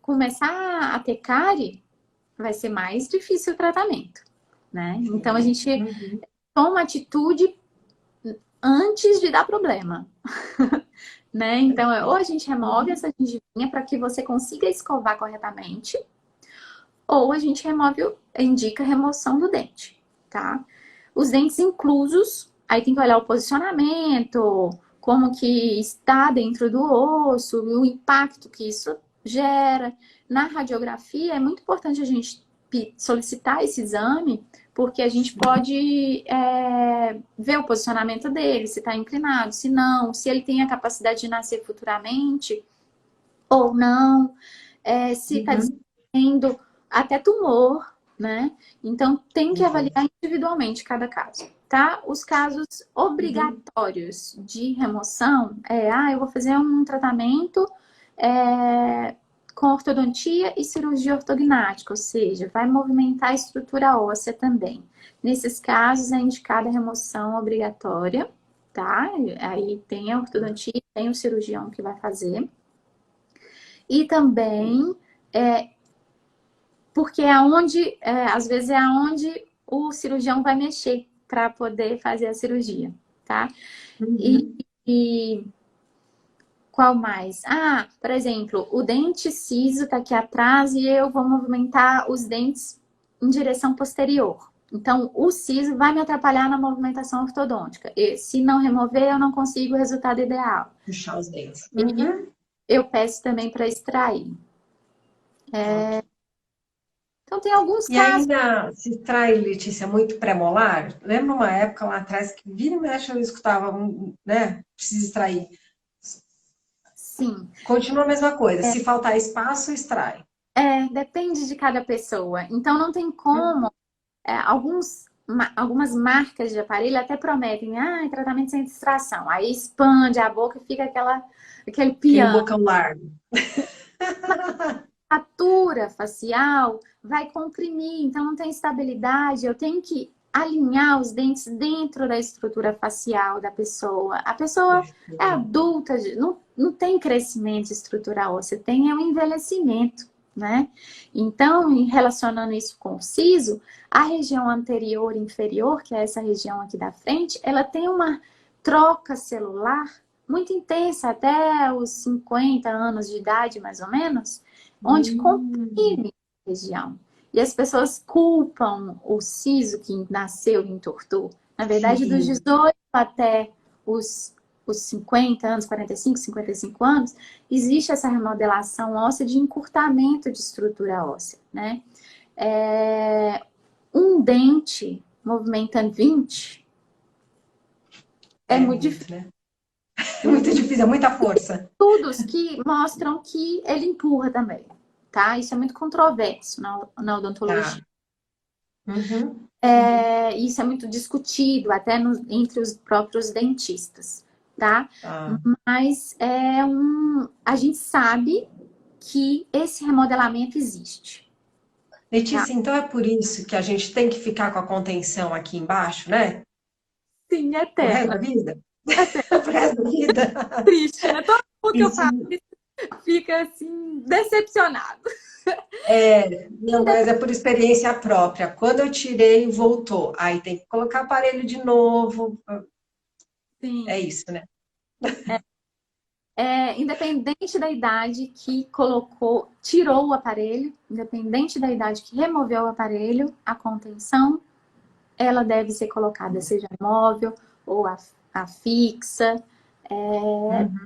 começar a ter cárie, vai ser mais difícil o tratamento, né? Então a gente Uhum. toma atitude antes de dar problema, né? Então ou a gente remove Uhum. essa gengivinha para que você consiga escovar corretamente, ou a gente indica a remoção do dente, tá? Os dentes inclusos, aí tem que olhar o posicionamento, como que está dentro do osso, o impacto que isso gera. Na radiografia, é muito importante a gente solicitar esse exame, porque a gente pode ver o posicionamento dele, se está inclinado, se não, se ele tem a capacidade de nascer futuramente ou não, se está Uhum. desenvolvendo até tumor, né? Então, tem que avaliar individualmente cada caso, tá? Os casos obrigatórios de remoção eu vou fazer um tratamento com ortodontia e cirurgia ortognática, ou seja, vai movimentar a estrutura óssea também. Nesses casos, é indicada a remoção obrigatória, tá? Aí tem a ortodontia, tem o cirurgião que vai fazer. E também, porque às vezes é aonde o cirurgião vai mexer para poder fazer a cirurgia, tá? E qual mais? Por exemplo, o dente ciso tá aqui atrás e eu vou movimentar os dentes em direção posterior. Então, o siso vai me atrapalhar na movimentação ortodôntica. E, se não remover, eu não consigo o resultado ideal. Puxar os dentes. Eu peço também para extrair. Então, tem alguns casos... E ainda se extrai, Letícia, muito pré-molar? Lembra uma época lá atrás que vira e mexe eu escutava, né? Precisa extrair. Sim. Continua a mesma coisa. Se faltar espaço, extrai. Depende de cada pessoa. Então, não tem como... algumas marcas de aparelho até prometem tratamento sem distração. Aí expande a boca e fica aquele piano. Aquele bocão largo. A musculatura facial vai comprimir, então não tem estabilidade. Eu tenho que alinhar os dentes dentro da estrutura facial da pessoa. A pessoa é adulta, não tem crescimento estrutural óssea, tem um envelhecimento, né? Então, relacionando isso com o siso, a região anterior e inferior, que é essa região aqui da frente, ela tem uma troca celular muito intensa, até os 50 anos de idade, mais ou menos, onde comprime a região. E as pessoas culpam o siso que nasceu em Tortu. Na verdade, dos 18 até os 50 anos, 45, 55 anos, existe essa remodelação óssea de encurtamento de estrutura óssea, né? Um dente movimentando 20 muito difícil. Né? É muito difícil, é muita força. Estudos que mostram que ele empurra também, tá? Isso é muito controverso na odontologia. Isso é muito discutido até entre os próprios dentistas, tá? Mas a gente sabe que esse remodelamento existe. Letícia, então é por isso que a gente tem que ficar com a contenção aqui embaixo, né? Sim, é Pro resto eterna. da vida? Pro resto da vida. Triste, né? Todo mundo que eu falo fica assim, decepcionado. Não, mas é por experiência própria. Quando eu tirei, voltou. Aí tem que colocar aparelho de novo. Sim. É isso, né? Independente da idade que tirou o aparelho, independente da idade que removeu o aparelho, a contenção, ela deve ser colocada, seja móvel ou a fixa.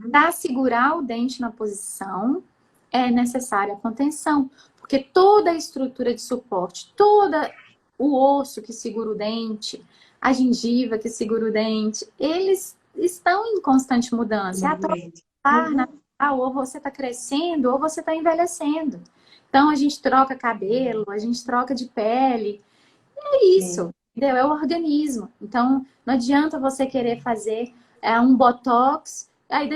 Para segurar o dente na posição, é necessária a contenção, porque toda a estrutura de suporte, todo o osso que segura o dente, a gengiva que segura o dente, eles estão em constante mudança. Ou você está crescendo ou você está envelhecendo. Então, a gente troca cabelo, a gente troca de pele. É isso, entendeu? É o organismo. Então, não adianta você querer fazer um botox, aí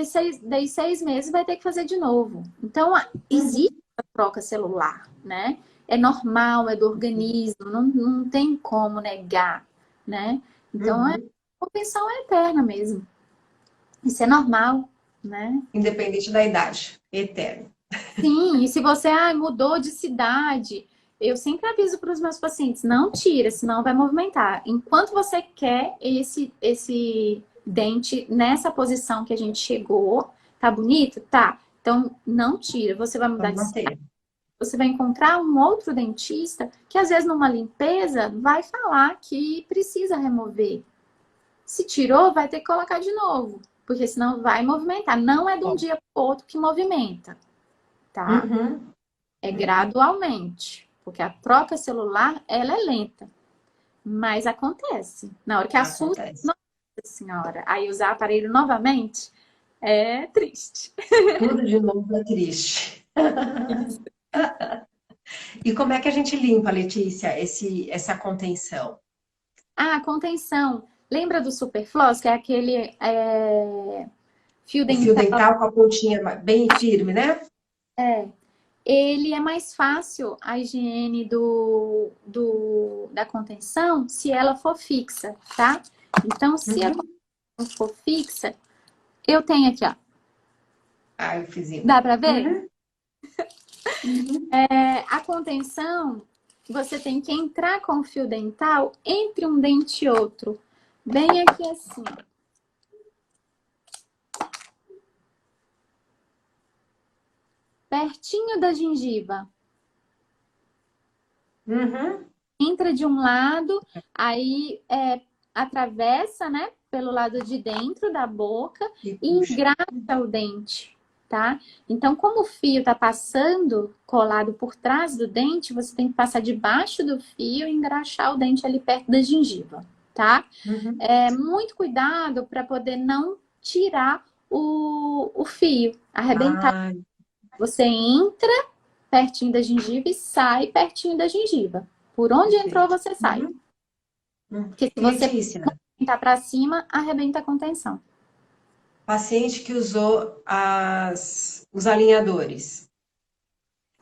daí 6 meses vai ter que fazer de novo. Então, existe a troca celular, né? É normal, é do organismo, não tem como negar, né? Então, a convenção é eterna mesmo. Isso é normal, né? Independente da idade, eterno. Sim, e se você mudou de cidade, eu sempre aviso para os meus pacientes, não tira, senão vai movimentar. Enquanto você quer esse dente nessa posição que a gente chegou, tá bonito? Tá. Então, não tira. Você vai mudar de cidade. Você vai encontrar um outro dentista que, às vezes, numa limpeza, vai falar que precisa remover. Se tirou, vai ter que colocar de novo, porque senão vai movimentar. Não é de um dia para o outro que movimenta, tá? É gradualmente, porque a troca celular, ela é lenta, mas acontece. Na hora que assusta, nossa senhora, aí usar aparelho novamente é triste. Tudo de novo é triste. E como é que a gente limpa, Letícia, essa contenção? Ah, contenção. Lembra do Superfloss, que é aquele fio O fio dental? dental com a pontinha bem firme, né? É. Ele é mais fácil a higiene da contenção se ela for fixa, tá? Então, se a Uhum. contenção for fixa, eu tenho aqui, ó. Ah, eu fiz. Dá pra ver? Uhum. Uhum. A contenção, você tem que entrar com o fio dental entre um dente e outro. Bem aqui assim, ó. Pertinho da gengiva. Uhum. Entra de um lado, aí atravessa, né, pelo lado de dentro da boca E e puxa. engraxa o dente, tá? Então, como o fio tá passando colado por trás do dente, você tem que passar debaixo do fio e engraxar o dente ali perto da gengiva, tá? Uhum. Muito cuidado para poder não tirar o fio, arrebentar. Ah, Você entra pertinho da gengiva e sai pertinho da gengiva. Por onde entrou, perfeito. você sai. Uhum. Uhum. Porque se E você Letícia, tentar para cima, arrebenta a contenção. paciente que usou os alinhadores,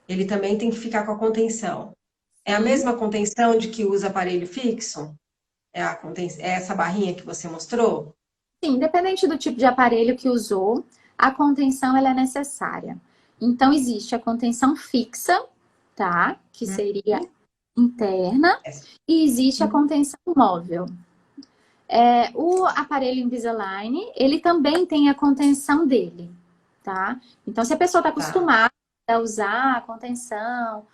ele também tem que ficar com a contenção. É a Sim, mesma contenção de que usa aparelho fixo? É essa barrinha que você mostrou? sim, independente do tipo de aparelho que usou, a contenção ela é necessária. Então, existe a contenção fixa, tá? Que Uhum. seria interna, Essa. e existe a Uhum. contenção móvel. O aparelho Invisalign, ele também tem a contenção dele, tá? Então, se a pessoa está Tá. acostumada a usar a contenção,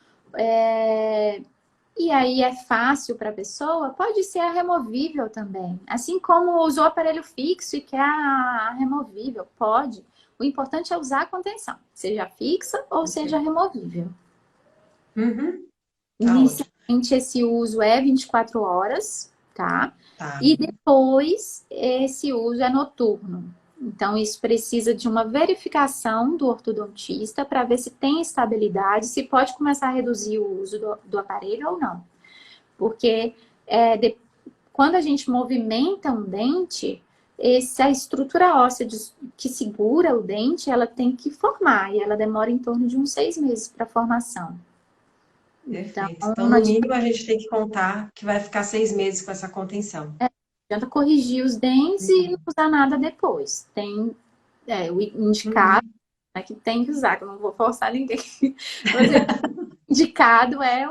e aí é fácil para a pessoa, pode ser a removível também. Assim como usou o aparelho fixo e quer a removível, pode. O importante é usar a contenção, seja fixa ou seja Perfeito. removível. Uhum. Tá ótimo. Inicialmente, esse uso é 24 horas, tá? Tá. E depois, esse uso é noturno. Então, isso precisa de uma verificação do ortodontista para ver se tem estabilidade, se pode começar a reduzir o uso do aparelho ou não. Porque quando a gente movimenta um dente, a estrutura óssea que segura o dente, ela tem que formar, e ela demora em torno de uns 6 meses para a formação. Então, Perfeito. Então, não no mínimo, a gente tem que contar que vai ficar 6 meses com essa contenção. adianta corrigir os dentes e não Legal. usar nada depois. Tem o indicado, Uhum. né, que tem que usar, que eu não vou forçar ninguém. Mas o indicado é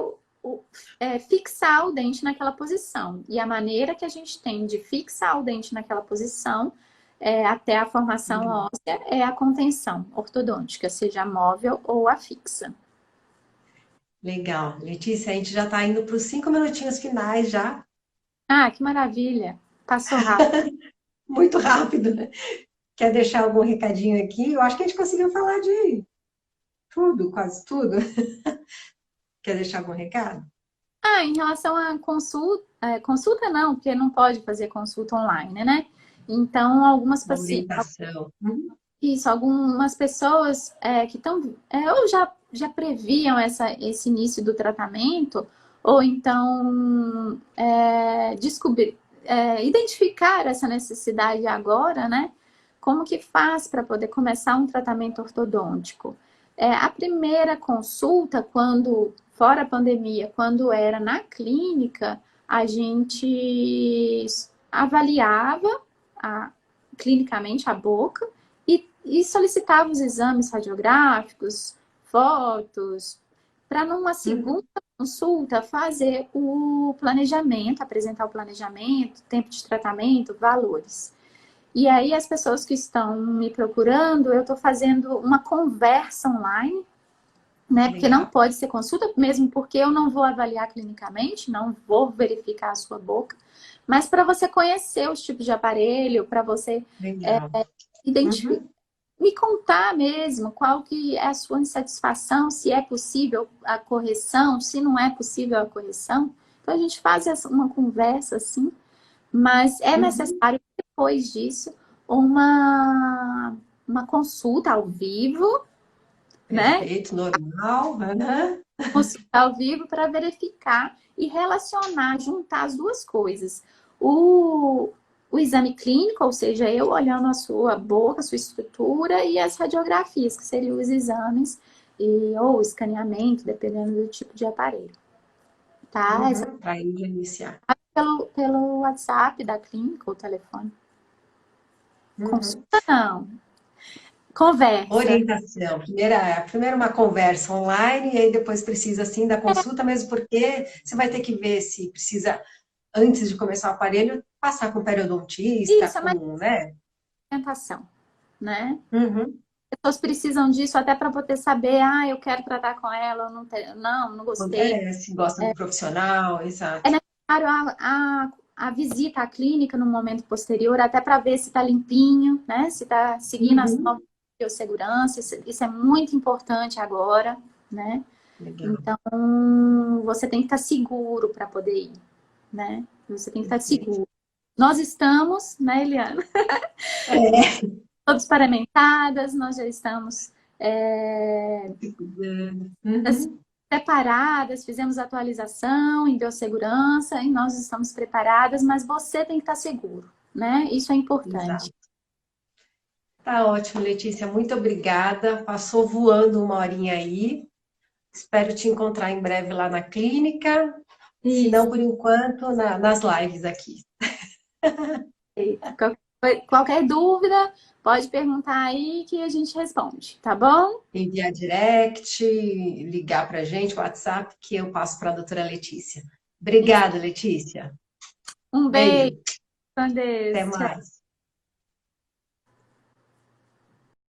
fixar o dente naquela posição. E a maneira que a gente tem de fixar o dente naquela posição até a formação Uhum. óssea é a contenção ortodôntica, seja a móvel ou a fixa. Legal. Letícia, a gente já está indo para os 5 minutinhos finais já. Ah, que maravilha! Passou rápido. Muito rápido, né? Quer deixar algum recadinho aqui? Eu acho que a gente conseguiu falar de tudo, quase tudo. Quer deixar algum recado? Em relação à consulta, consulta não, porque não pode fazer consulta online, né? Então, Uma orientação. Uhum. algumas pessoas que estão, ou já previam esse início do tratamento, ou então identificar essa necessidade agora, né? Como que faz para poder começar um tratamento ortodôntico? A primeira consulta, fora a pandemia, quando era na clínica, a gente avaliava a- clinicamente a boca e solicitava os exames radiográficos, fotos, para numa Uhum. segunda consulta fazer o planejamento, apresentar o planejamento, tempo de tratamento, valores. E aí as pessoas que estão me procurando, eu estou fazendo uma conversa online, né? Porque não Legal. pode ser consulta, mesmo porque eu não vou avaliar clinicamente, não vou verificar a sua boca, mas para você conhecer os tipos de aparelho, para você Legal. identificar, Uhum. me contar mesmo qual que é a sua insatisfação, se é possível a correção, se não é possível a correção. Então a gente faz uma conversa assim, mas é Uhum. necessário depois disso uma consulta ao vivo né? Perfeito, normal. Uhum. Consulta ao vivo para verificar e relacionar, juntar as duas coisas. O exame clínico, ou seja, eu olhando a sua boca, a sua estrutura, e as radiografias, que seriam os exames, ou escaneamento, dependendo do tipo de aparelho. Tá? Uhum. Para iniciar. Pelo WhatsApp da clínica ou telefone. Uhum. Consulta não. Conversa. Orientação. Primeiro uma conversa online, e aí depois precisa, sim, da consulta, mesmo porque você vai ter que ver se precisa, antes de começar o aparelho, passar com o periodontista, Isso, é uma com, né? orientação, né? Uhum. Pessoas precisam disso até para poder saber, eu quero tratar com ela, ou não gostei. Acontece, gosta do profissional, É exato. necessário a visita à clínica no momento posterior, até para ver se está limpinho, né? Se está seguindo as Uhum. normas de biossegurança. Isso é muito importante agora, né? Legal, Então, você tem que estar seguro para poder ir, né? Você tem que estar perfeito. seguro. Nós estamos, né, Eliana? É, Todos paramentadas, nós já estamos se cuidando. Uhum. preparadas, fizemos atualização em biossegurança e nós estamos preparadas, mas você tem que estar seguro, né? Isso é importante. Exato. Tá ótimo, Letícia, muito obrigada. Passou voando uma horinha aí. Espero te encontrar em breve lá na clínica, se Isso. não por enquanto nas lives aqui. Qualquer dúvida, pode perguntar aí que a gente responde, tá bom? Enviar direct, ligar para a gente, WhatsApp, que eu passo para a doutora Letícia. Isso. Obrigada, Letícia. Um beijo, Beijo, com até Deus. Tchau. mais.